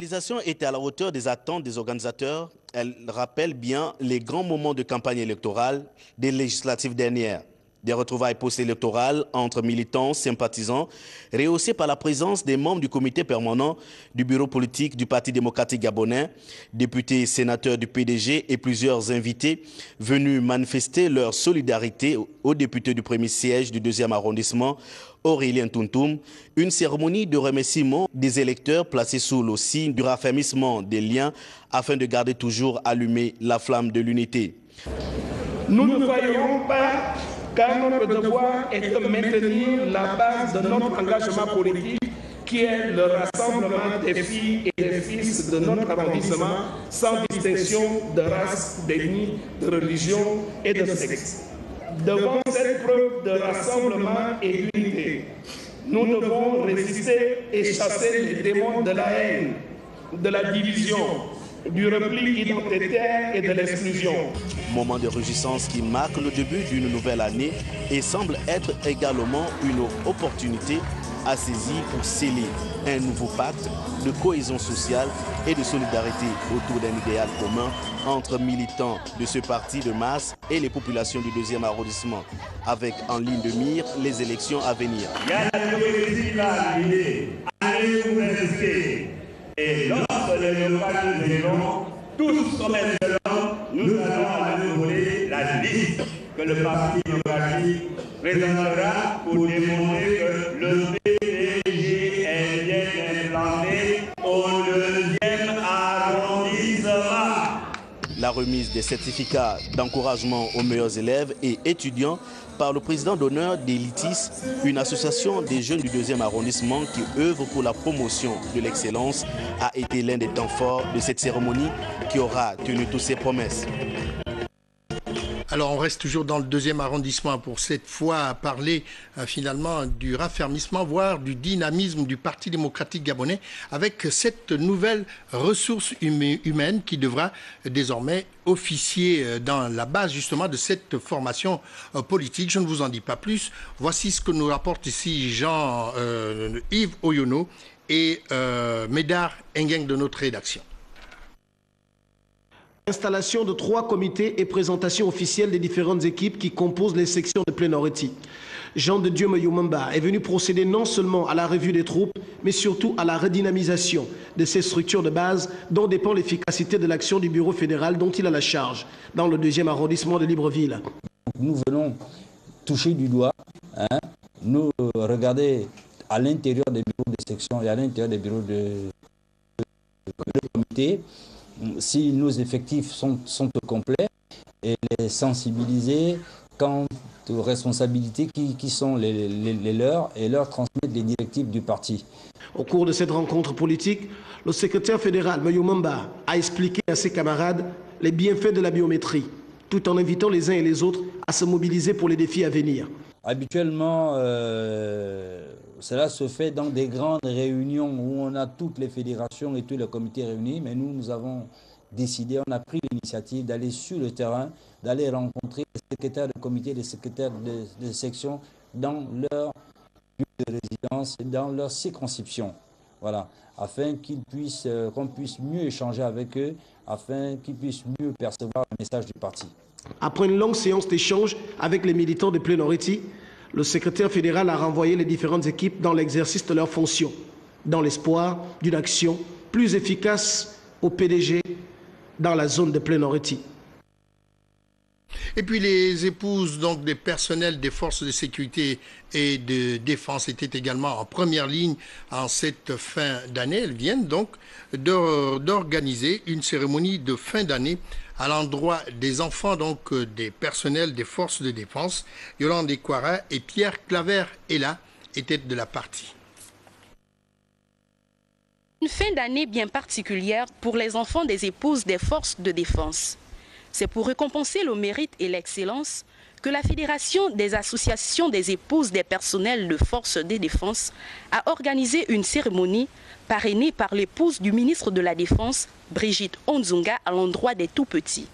mobilisation était à la hauteur des attentes des organisateurs. Elle rappelle bien les grands moments de campagne électorale des législatives dernières. Des retrouvailles post-électorales entre militants, sympathisants, rehaussées par la présence des membres du comité permanent du bureau politique du Parti démocratique gabonais, députés et sénateurs du PDG et plusieurs invités venus manifester leur solidarité aux députés du premier siège du 2e arrondissement, Aurélien Tuntum, une cérémonie de remerciement des électeurs placée sous le signe du raffermissement des liens afin de garder toujours allumée la flamme de l'unité. Nous ne croyons pas car notre devoir est de maintenir la base de notre engagement politique qui est le rassemblement des filles et des fils de notre arrondissement sans distinction de race, d'ethnie, de religion et de sexe. Devant cette preuve de rassemblement et d'unité, nous devons résister et chasser les démons de la haine, de la division, du repli identitaire et de l'exclusion. Moment de réjouissance qui marque le début d'une nouvelle année et semble être également une opportunité à saisir pour sceller un nouveau pacte de cohésion sociale et de solidarité autour d'un idéal commun entre militants de ce parti de masse et les populations du 2e arrondissement, avec en ligne de mire les élections à venir. Et lorsque les locales nous verront, tous comme excellents, nous allons aller voter la liste que le Parti démocratique présentera pour démontrer que le PDG est bien implanté au 2e arrondissement. La remise des certificats d'encouragement aux meilleurs élèves et étudiants par le président d'honneur d'Elitis, une association des jeunes du 2e arrondissement qui œuvre pour la promotion de l'excellence, a été l'un des temps forts de cette cérémonie qui aura tenu toutes ses promesses. Alors on reste toujours dans le 2e arrondissement pour cette fois à parler finalement du raffermissement, voire du dynamisme du Parti démocratique gabonais avec cette nouvelle ressource humaine qui devra désormais officier dans la base justement de cette formation politique. Je ne vous en dis pas plus. Voici ce que nous rapporte ici Jean-Yves Oyono et Médard Engeng de notre rédaction. Installation de 3 comités et présentation officielle des différentes équipes qui composent les sections de Plénority. Jean de Dieu Mayumamba est venu procéder non seulement à la revue des troupes, mais surtout à la redynamisation de ces structures de base dont dépend l'efficacité de l'action du bureau fédéral dont il a la charge dans le 2e arrondissement de Libreville. Nous venons toucher du doigt, nous regarder à l'intérieur des bureaux de section et à l'intérieur des bureaux de comité, si nos effectifs sont au complet et les sensibiliser quant aux responsabilités qui sont les leurs et leur transmettre les directives du parti. Au cours de cette rencontre politique, le secrétaire fédéral Mayumamba a expliqué à ses camarades les bienfaits de la biométrie, tout en invitant les uns et les autres à se mobiliser pour les défis à venir. Habituellement, cela se fait dans des grandes réunions où on a toutes les fédérations et tous les comités réunis, mais nous avons décidé, on a pris l'initiative d'aller sur le terrain, d'aller rencontrer les secrétaires de comité, les secrétaires de section dans leur lieu de résidence et dans leur circonscription. Voilà, afin qu'on puisse mieux échanger avec eux, afin qu'ils puissent mieux percevoir le message du parti. Après une longue séance d'échange avec les militants de Plénority, le secrétaire fédéral a renvoyé les différentes équipes dans l'exercice de leurs fonctions, dans l'espoir d'une action plus efficace au PDG dans la zone de Plénority. Et puis les épouses donc des personnels des forces de sécurité et de défense étaient également en première ligne en cette fin d'année. Elles viennent donc d'organiser une cérémonie de fin d'année à l'endroit des enfants donc des personnels des forces de défense. Yolande Ekwara et Pierre Claver-Ella étaient de la partie. Une fin d'année bien particulière pour les enfants des épouses des forces de défense. C'est pour récompenser le mérite et l'excellence que la Fédération des associations des épouses des personnels de forces de défense a organisé une cérémonie parrainée par l'épouse du ministre de la Défense, Brigitte Onzunga, à l'endroit des tout-petits.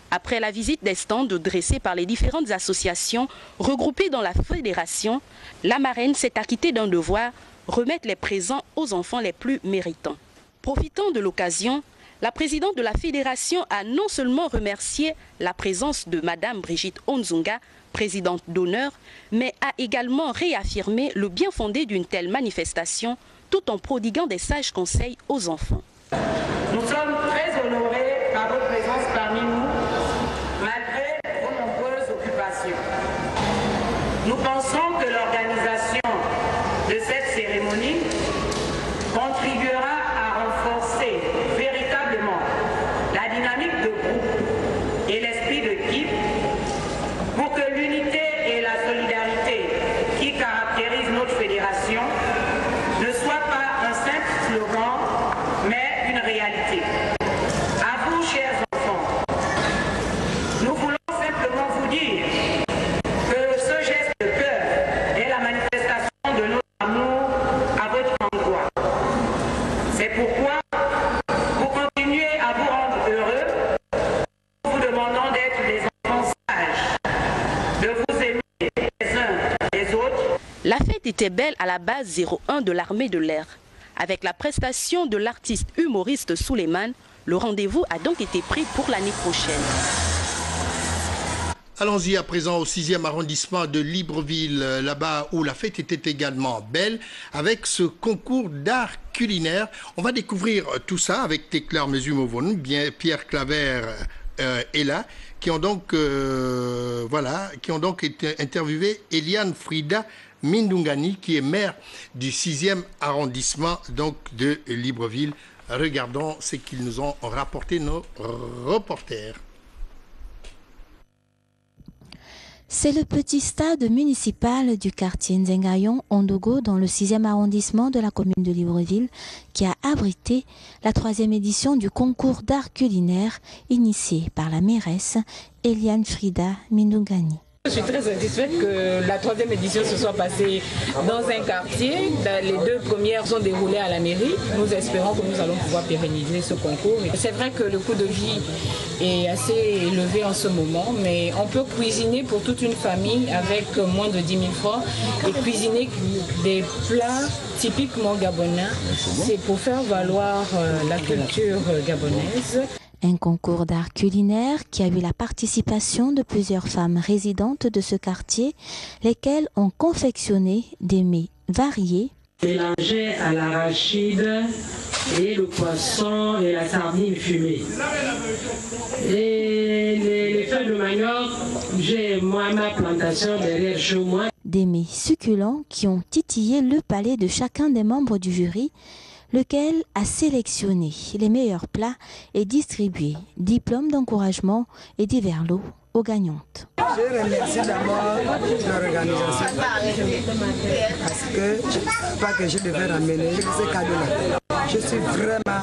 Après la visite des stands dressés par les différentes associations regroupées dans la fédération, la marraine s'est acquittée d'un devoir, remettre les présents aux enfants les plus méritants. Profitant de l'occasion, la présidente de la fédération a non seulement remercié la présence de Mme Brigitte Onzunga, présidente d'honneur, mais a également réaffirmé le bien fondé d'une telle manifestation tout en prodiguant des sages conseils aux enfants. Nous sommes très honorés par votre présence parmi nous, malgré vos nombreuses occupations. Nous pensons que l'organisation de cette cérémonie contribuera à renforcer véritablement la dynamique de groupe et l'esprit d'équipe pour que l'unité et la solidarité qui caractérisent notre fédération ne soient pas un simple slogan, mais une réalité. À vous, chers enfants, nous voulons simplement vous dire que ce geste de cœur est la manifestation de notre amour à votre endroit. C'est pourquoi, pour continuer à vous rendre heureux, nous vous demandons d'être des enfants sages, de vous aimer les uns les autres. La fête était belle à la base 01 de l'armée de l'air. Avec la prestation de l'artiste humoriste Souleymane, le rendez-vous a donc été pris pour l'année prochaine. Allons-y à présent au 6e arrondissement de Libreville, là-bas où la fête était également belle, avec ce concours d'art culinaire. On va découvrir tout ça avec Teklar Mesumovon, bien Pierre Claver est là, qui ont donc été interviewé Eliane Frida Mindungani, qui est maire du 6e arrondissement donc, de Libreville. Regardons ce qu'ils nous ont rapporté nos reporters. C'est le petit stade municipal du quartier Nzengayon, Ondogo, dans le 6e arrondissement de la commune de Libreville, qui a abrité la 3e édition du concours d'art culinaire initié par la mairesse Eliane Frida Mindungani. Je suis très satisfaite que la 3e édition se soit passée dans un quartier. Les 2 premières sont déroulées à la mairie. Nous espérons que nous allons pouvoir pérenniser ce concours. C'est vrai que le coût de vie est assez élevé en ce moment, mais on peut cuisiner pour toute une famille avec moins de 10 000 francs et cuisiner des plats typiquement gabonais. C'est pour faire valoir la culture gabonaise. Un concours d'art culinaire qui a eu la participation de plusieurs femmes résidentes de ce quartier, lesquelles ont confectionné des mets variés. Mélangés à l'arachide et le poisson et la sardine fumée. Et les feuilles de manioc, j'ai moi ma plantation derrière chez moi. Des mets succulents qui ont titillé le palais de chacun des membres du jury, lequel a sélectionné les meilleurs plats et distribué diplômes d'encouragement et divers lots aux gagnantes. Je remercie d'abord l'organisation parce que je ne sais pas que je devais ramener ce cadeau-là. Je suis vraiment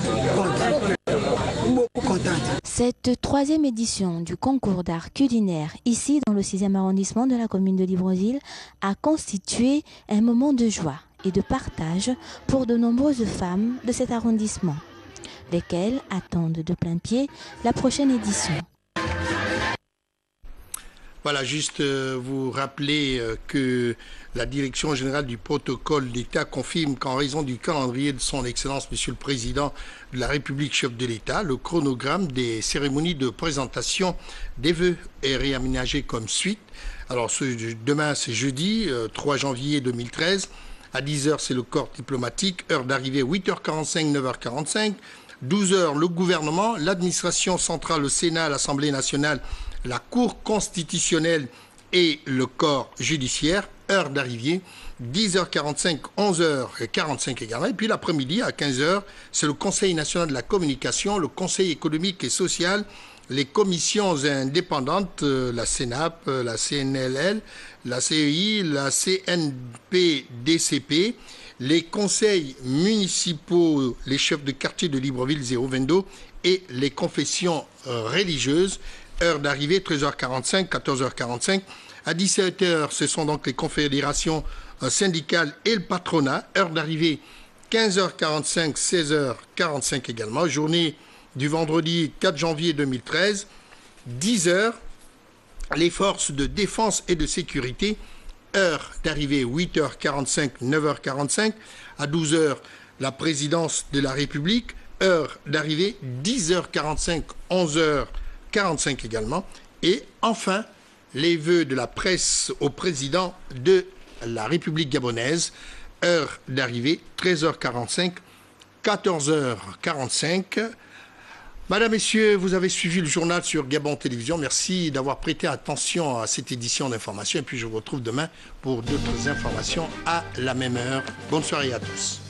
beaucoup contente. Cette 3e édition du concours d'art culinaire ici dans le 6e arrondissement de la commune de Libreville a constitué un moment de joie et de partage pour de nombreuses femmes de cet arrondissement, lesquelles attendent de plein pied la prochaine édition. Voilà, juste vous rappeler que la Direction générale du protocole d'État confirme qu'en raison du calendrier de son Excellence, Monsieur le Président de la République, chef de l'État, le chronogramme des cérémonies de présentation des vœux est réaménagé comme suite. Alors, demain, c'est jeudi, 3 janvier 2013. À 10h, c'est le corps diplomatique. Heure d'arrivée, 8h45, 9h45. 12h, le gouvernement, l'administration centrale, le Sénat, l'Assemblée nationale, la Cour constitutionnelle et le corps judiciaire. Heure d'arrivée, 10h45, 11h45 également. Et puis l'après-midi, à 15h, c'est le Conseil national de la communication, le Conseil économique et social, les commissions indépendantes, la CNAP, la CNLL, la CEI, la CNPDCP, les conseils municipaux, les chefs de quartier de Libreville 022 et les confessions religieuses. Heure d'arrivée, 13h45, 14h45. À 17h, ce sont donc les confédérations syndicales et le patronat. Heure d'arrivée, 15h45, 16h45 également. Journée du vendredi 4 janvier 2013, 10h, les forces de défense et de sécurité. Heure d'arrivée, 8h45, 9h45. À 12h, la présidence de la République. heure d'arrivée 10h45, 11h45 également. Et enfin, les vœux de la presse au président de la République gabonaise, heure d'arrivée 13h45, 14h45. Madame, Messieurs, vous avez suivi le journal sur Gabon Télévision. Merci d'avoir prêté attention à cette édition d'information. Et puis je vous retrouve demain pour d'autres informations à la même heure. Bonne soirée à tous.